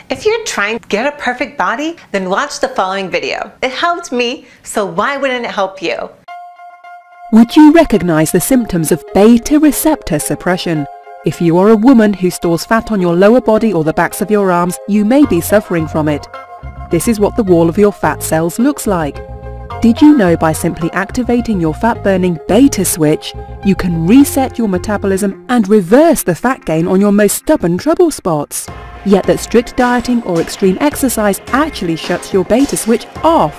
If you're trying to get a perfect body, then watch the following video. It helped me, so why wouldn't it help you? Would you recognize the symptoms of beta receptor suppression? If you are a woman who stores fat on your lower body or the backs of your arms, you may be suffering from it. This is what the wall of your fat cells looks like. Did you know by simply activating your fat-burning beta switch, you can reset your metabolism and reverse the fat gain on your most stubborn trouble spots? Yet that strict dieting or extreme exercise actually shuts your beta switch off.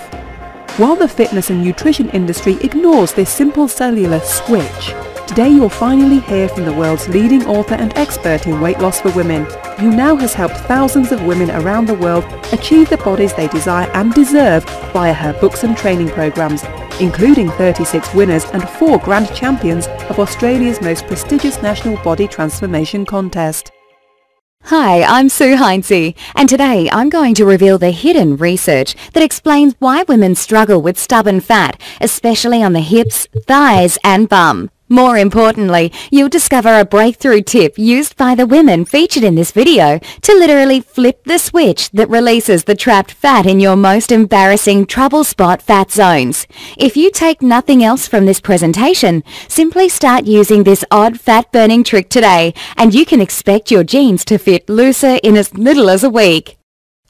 While the fitness and nutrition industry ignores this simple cellular switch, today you'll finally hear from the world's leading author and expert in weight loss for women, who now has helped thousands of women around the world achieve the bodies they desire and deserve via her books and training programs, including 36 winners and 4 grand champions of Australia's most prestigious national body transformation contest. Hi, I'm Sue Heinze, and today I'm going to reveal the hidden research that explains why women struggle with stubborn fat, especially on the hips, thighs and bum. More importantly, you'll discover a breakthrough tip used by the women featured in this video to literally flip the switch that releases the trapped fat in your most embarrassing trouble spot fat zones. If you take nothing else from this presentation, simply start using this odd fat-burning trick today, and you can expect your jeans to fit looser in as little as a week.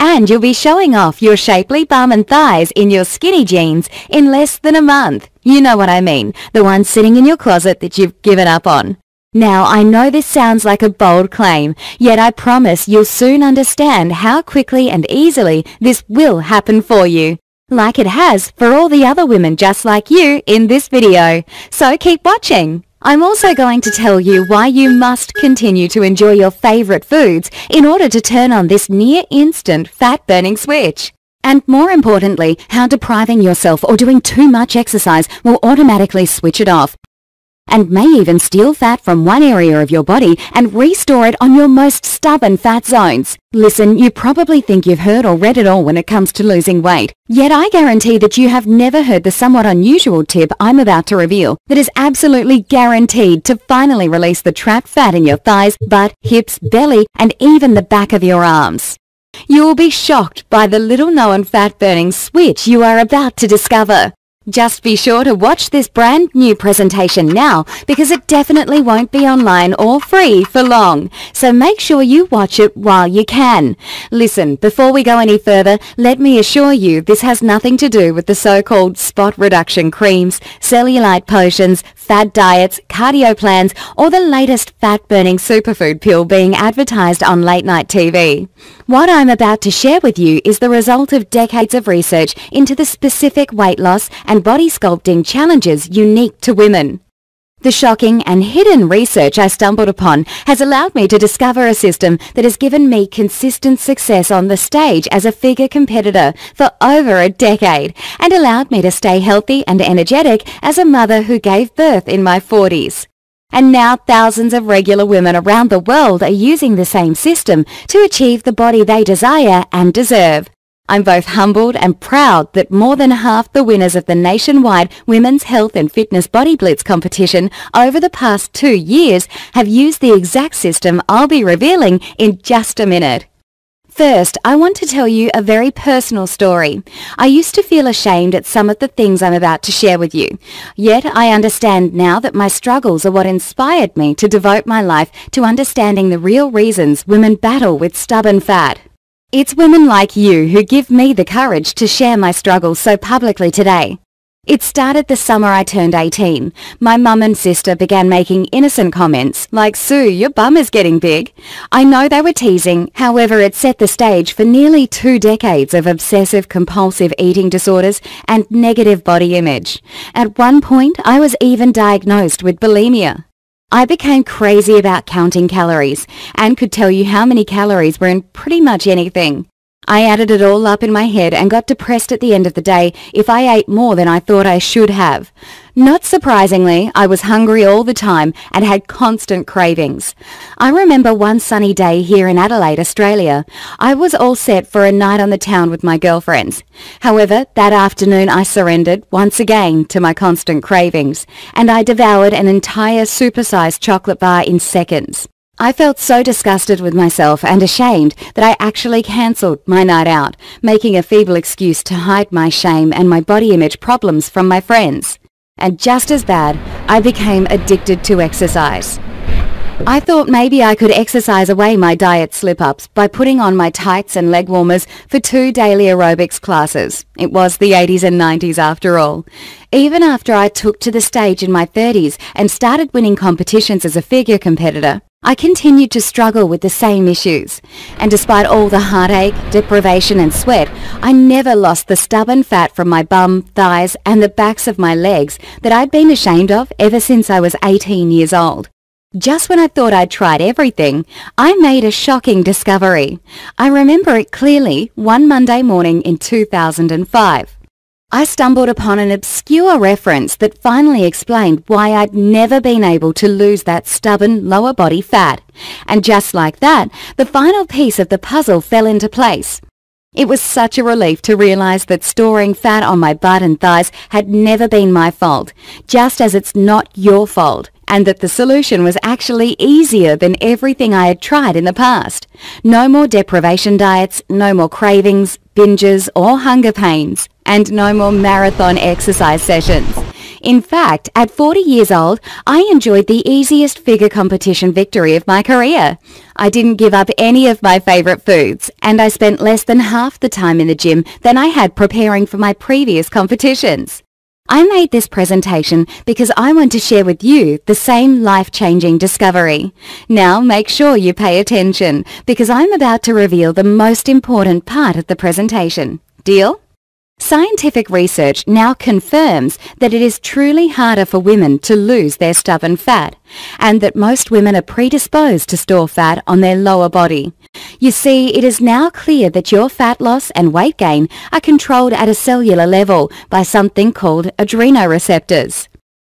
And you'll be showing off your shapely bum and thighs in your skinny jeans in less than a month. You know what I mean, the ones sitting in your closet that you've given up on. Now, I know this sounds like a bold claim, yet I promise you'll soon understand how quickly and easily this will happen for you, like it has for all the other women just like you in this video. So keep watching. I'm also going to tell you why you must continue to enjoy your favorite foods in order to turn on this near-instant fat-burning switch. And more importantly, how depriving yourself or doing too much exercise will automatically switch it off, and may even steal fat from one area of your body and restore it on your most stubborn fat zones. Listen, you probably think you've heard or read it all when it comes to losing weight. Yet I guarantee that you have never heard the somewhat unusual tip I'm about to reveal that is absolutely guaranteed to finally release the trapped fat in your thighs, butt, hips, belly, and even the back of your arms. You will be shocked by the little-known fat-burning switch you are about to discover. Just be sure to watch this brand new presentation now, because it definitely won't be online or free for long, so make sure you watch it while you can. Listen, before we go any further, let me assure you this has nothing to do with the so-called spot reduction creams, cellulite potions, fad diets, cardio plans, or the latest fat-burning superfood pill being advertised on late-night TV. What I'm about to share with you is the result of decades of research into the specific weight loss and body sculpting challenges unique to women. The shocking and hidden research I stumbled upon has allowed me to discover a system that has given me consistent success on the stage as a figure competitor for over a decade, and allowed me to stay healthy and energetic as a mother who gave birth in my 40s. And now thousands of regular women around the world are using the same system to achieve the body they desire and deserve. I'm both humbled and proud that more than half the winners of the nationwide Women's Health and Fitness Body Blitz competition over the past 2 years have used the exact system I'll be revealing in just a minute. First, I want to tell you a very personal story. I used to feel ashamed at some of the things I'm about to share with you. Yet I understand now that my struggles are what inspired me to devote my life to understanding the real reasons women battle with stubborn fat. It's women like you who give me the courage to share my struggles so publicly today. It started the summer I turned 18. My mum and sister began making innocent comments like, "Sue, your bum is getting big." I know they were teasing, however it set the stage for nearly 2 decades of obsessive-compulsive eating disorders and negative body image. At one point, I was even diagnosed with bulimia. I became crazy about counting calories and could tell you how many calories were in pretty much anything. I added it all up in my head and got depressed at the end of the day if I ate more than I thought I should have. Not surprisingly, I was hungry all the time and had constant cravings. I remember one sunny day here in Adelaide, Australia. I was all set for a night on the town with my girlfriends. However, that afternoon I surrendered once again to my constant cravings, and I devoured an entire supersized chocolate bar in seconds. I felt so disgusted with myself and ashamed that I actually cancelled my night out, making a feeble excuse to hide my shame and my body image problems from my friends. And just as bad, I became addicted to exercise. I thought maybe I could exercise away my diet slip-ups by putting on my tights and leg warmers for 2 daily aerobics classes. It was the 80s and 90s after all. Even after I took to the stage in my 30s and started winning competitions as a figure competitor, I continued to struggle with the same issues. And despite all the heartache, deprivation and sweat, I never lost the stubborn fat from my bum, thighs and the backs of my legs that I'd been ashamed of ever since I was 18 years old. Just when I thought I'd tried everything, I made a shocking discovery. I remember it clearly one Monday morning in 2005. I stumbled upon an obscure reference that finally explained why I'd never been able to lose that stubborn lower body fat. And just like that, the final piece of the puzzle fell into place. It was such a relief to realize that storing fat on my butt and thighs had never been my fault, just as it's not your fault, and that the solution was actually easier than everything I had tried in the past. No more deprivation diets, no more cravings, binges or hunger pains, and no more marathon exercise sessions. In fact, at 40 years old, I enjoyed the easiest figure competition victory of my career. I didn't give up any of my favourite foods, and I spent less than half the time in the gym than I had preparing for my previous competitions. I made this presentation because I want to share with you the same life-changing discovery. Now make sure you pay attention, because I'm about to reveal the most important part of the presentation. Deal? Scientific research now confirms that it is truly harder for women to lose their stubborn fat, and that most women are predisposed to store fat on their lower body. You see, it is now clear that your fat loss and weight gain are controlled at a cellular level by something called adrenoreceptors.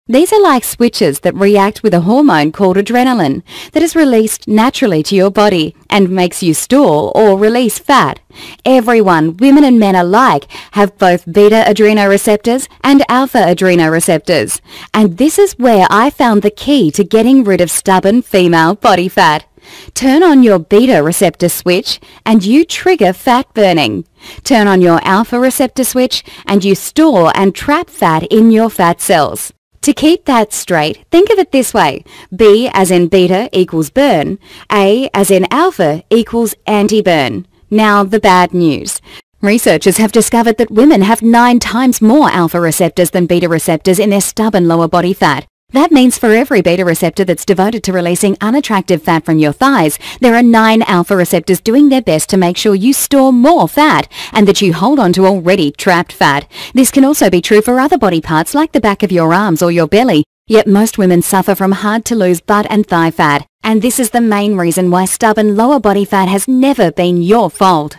These are like switches that react with a hormone called adrenaline that is released naturally to your body and makes you store or release fat. Everyone, women and men alike, have both beta adrenoreceptors and alpha adrenoreceptors. And this is where I found the key to getting rid of stubborn female body fat. Turn on your beta receptor switch and you trigger fat burning. Turn on your alpha receptor switch and you store and trap fat in your fat cells. To keep that straight, think of it this way. B as in beta equals burn. A as in alpha equals anti-burn. Now the bad news. Researchers have discovered that women have 9 times more alpha receptors than beta receptors in their stubborn lower body fat. That means for every beta receptor that's devoted to releasing unattractive fat from your thighs, there are 9 alpha receptors doing their best to make sure you store more fat and that you hold on to already trapped fat. This can also be true for other body parts like the back of your arms or your belly, yet most women suffer from hard-to-lose butt and thigh fat. And this is the main reason why stubborn lower body fat has never been your fault.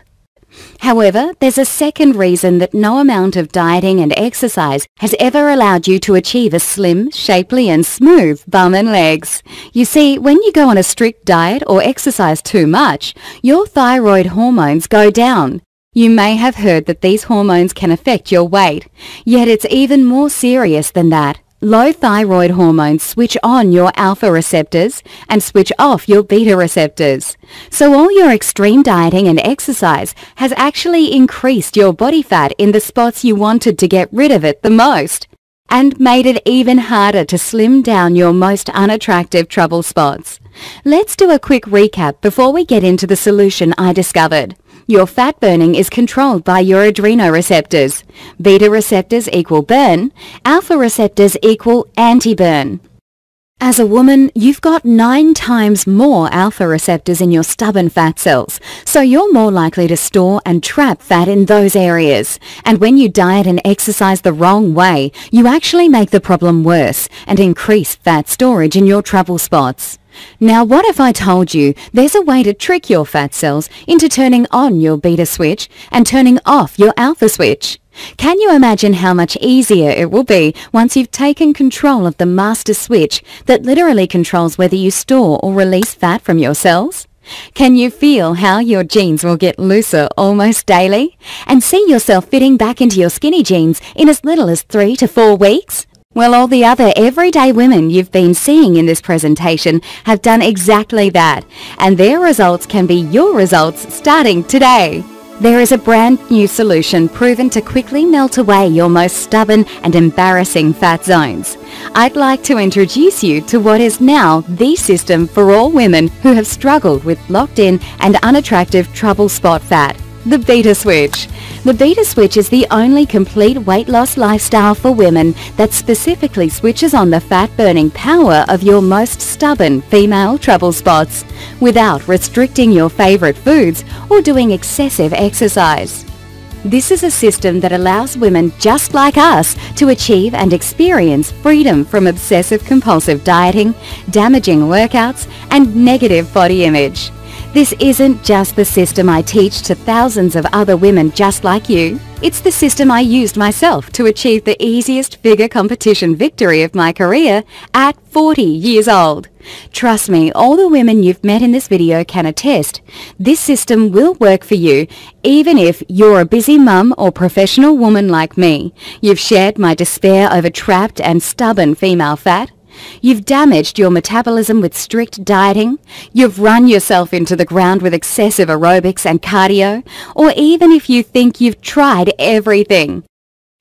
However, there's a second reason that no amount of dieting and exercise has ever allowed you to achieve a slim, shapely and smooth bum and legs. You see, when you go on a strict diet or exercise too much, your thyroid hormones go down. You may have heard that these hormones can affect your weight, yet it's even more serious than that. Low thyroid hormones switch on your alpha receptors and switch off your beta receptors. So all your extreme dieting and exercise has actually increased your body fat in the spots you wanted to get rid of it the most, and made it even harder to slim down your most unattractive trouble spots. Let's do a quick recap before we get into the solution I discovered. Your fat burning is controlled by your adrenoreceptors. Beta receptors equal burn, alpha receptors equal anti-burn. As a woman, you've got 9 times more alpha receptors in your stubborn fat cells, so you're more likely to store and trap fat in those areas. And when you diet and exercise the wrong way, you actually make the problem worse and increase fat storage in your trouble spots. Now what if I told you there's a way to trick your fat cells into turning on your beta switch and turning off your alpha switch? Can you imagine how much easier it will be once you've taken control of the master switch that literally controls whether you store or release fat from your cells? Can you feel how your jeans will get looser almost daily? And see yourself fitting back into your skinny jeans in as little as 3 to 4 weeks? Well, all the other everyday women you've been seeing in this presentation have done exactly that, and their results can be your results starting today. There is a brand new solution proven to quickly melt away your most stubborn and embarrassing fat zones. I'd like to introduce you to what is now the system for all women who have struggled with locked-in and unattractive trouble spot fat. The Beta Switch. The Beta Switch is the only complete weight loss lifestyle for women that specifically switches on the fat-burning power of your most stubborn female trouble spots without restricting your favorite foods or doing excessive exercise. This is a system that allows women just like us to achieve and experience freedom from obsessive-compulsive dieting, damaging workouts, and negative body image. This isn't just the system I teach to thousands of other women just like you. It's the system I used myself to achieve the easiest figure competition victory of my career at 40 years old. Trust me, all the women you've met in this video can attest. This system will work for you, even if you're a busy mum or professional woman like me. You've shared my despair over trapped and stubborn female fat. You've damaged your metabolism with strict dieting, you've run yourself into the ground with excessive aerobics and cardio, or even if you think you've tried everything.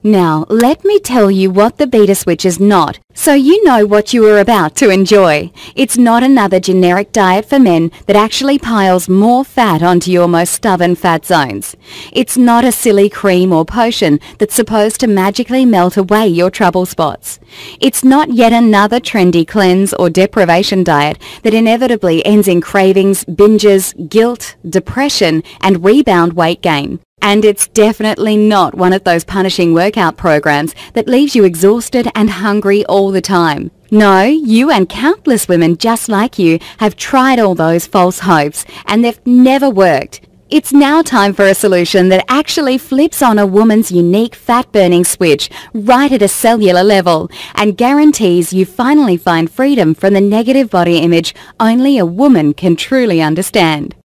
Now, let me tell you what the Beta Switch is not, so you know what you are about to enjoy. It's not another generic diet for men that actually piles more fat onto your most stubborn fat zones. It's not a silly cream or potion that's supposed to magically melt away your trouble spots. It's not yet another trendy cleanse or deprivation diet that inevitably ends in cravings, binges, guilt, depression, and rebound weight gain. And it's definitely not one of those punishing workout programs that leaves you exhausted and hungry all the time. No, you and countless women just like you have tried all those false hopes and they've never worked. It's now time for a solution that actually flips on a woman's unique fat-burning switch right at a cellular level and guarantees you finally find freedom from the negative body image only a woman can truly understand.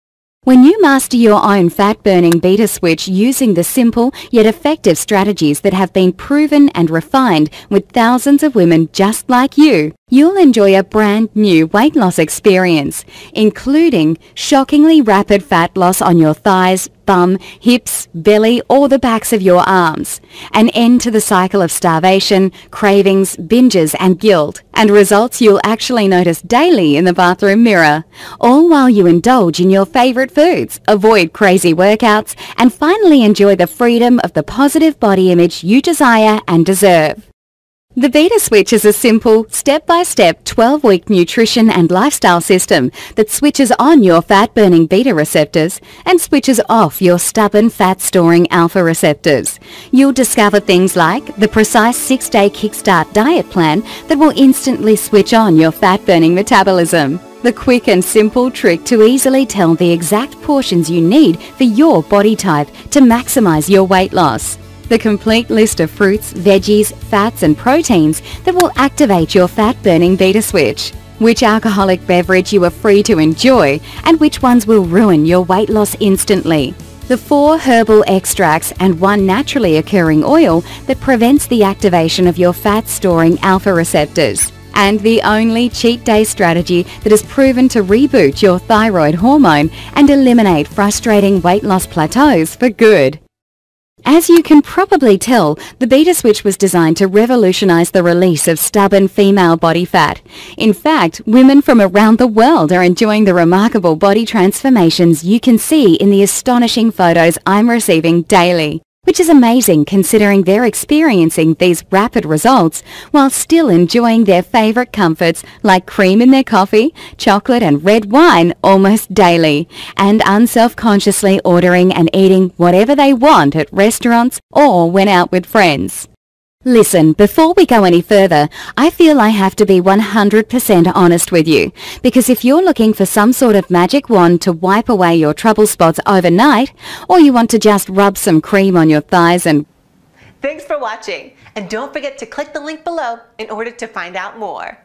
When you master your own fat-burning Beta Switch using the simple yet effective strategies that have been proven and refined with thousands of women just like you, you'll enjoy a brand new weight loss experience, including shockingly rapid fat loss on your thighs, bum, hips, belly, or the backs of your arms, an end to the cycle of starvation, cravings, binges, and guilt, and results you'll actually notice daily in the bathroom mirror, all while you indulge in your favorite foods, avoid crazy workouts, and finally enjoy the freedom of the positive body image you desire and deserve. The Beta Switch is a simple, step-by-step 12-week nutrition and lifestyle system that switches on your fat-burning beta receptors and switches off your stubborn fat-storing alpha receptors. You'll discover things like the precise 6-day kickstart diet plan that will instantly switch on your fat-burning metabolism, the quick and simple trick to easily tell the exact portions you need for your body type to maximize your weight loss, the complete list of fruits, veggies, fats and proteins that will activate your fat-burning Beta Switch, which alcoholic beverage you are free to enjoy and which ones will ruin your weight loss instantly, the 4 herbal extracts and 1 naturally occurring oil that prevents the activation of your fat-storing alpha receptors, and the only cheat day strategy that is proven to reboot your thyroid hormone and eliminate frustrating weight loss plateaus for good. As you can probably tell, the Beta Switch was designed to revolutionize the release of stubborn female body fat. In fact, women from around the world are enjoying the remarkable body transformations you can see in the astonishing photos I'm receiving daily, which is amazing considering they're experiencing these rapid results while still enjoying their favorite comforts like cream in their coffee, chocolate and red wine almost daily, and unselfconsciously ordering and eating whatever they want at restaurants or when out with friends. Listen, before we go any further, I feel I have to be 100% honest with you, because if you're looking for some sort of magic wand to wipe away your trouble spots overnight, or you want to just rub some cream on your thighs and... Thanks for watching, and don't forget to click the link below in order to find out more.